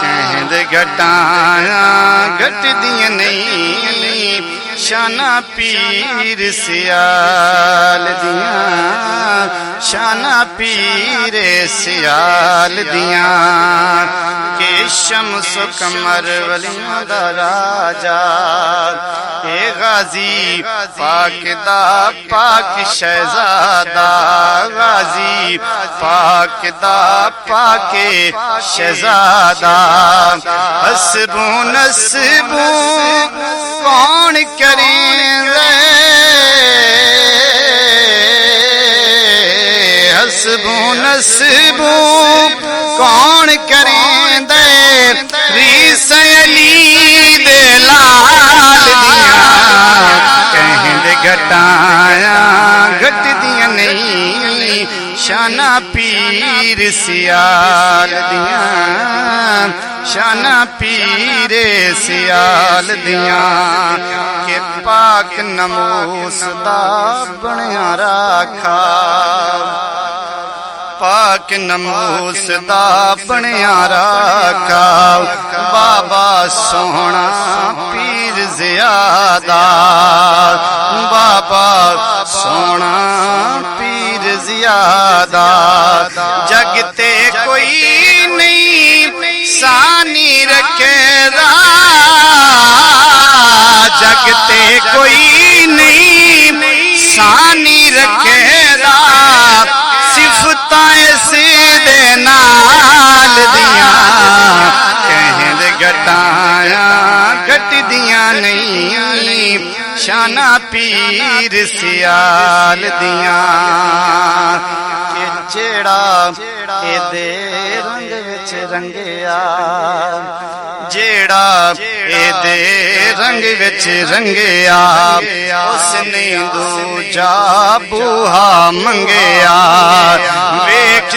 कहंद घटाया घट दिया नहीं शाना पीर सियाल दिया शाना पीर सियाल दिया के शम्स कमर वलियां दा राजा ए गाजी पाक दा पाक शहजादा गाजी पाक दा पाक शहजादा हसबू नसबू कौन करेंगे हसबू नसबू कौन करेंगे रीस अली दे लाल दिया कहंद घटाया घट दिया नहीं शाना पीर सियाल दिया शाना पीर सियाल दिया के पाक नमूस दा बनया राखा पाक नमूस दा बनया राखा बाबा सोहना पीर ज़ियादा बाबा सोहना पीर ज़ियादा जगते कोई नहीं सानी रखेदा जगते कोई नहीं सानी रखेदा सिफताएं सीधे नाल दिया कहंद घटाया घट दिया नहीं शाना पीर सियाल दिया के जेड़ा एदे रंग विच रंगया जेड़ा एदे रंग विच रंगया उसने दूजा बूहा मंगया वेख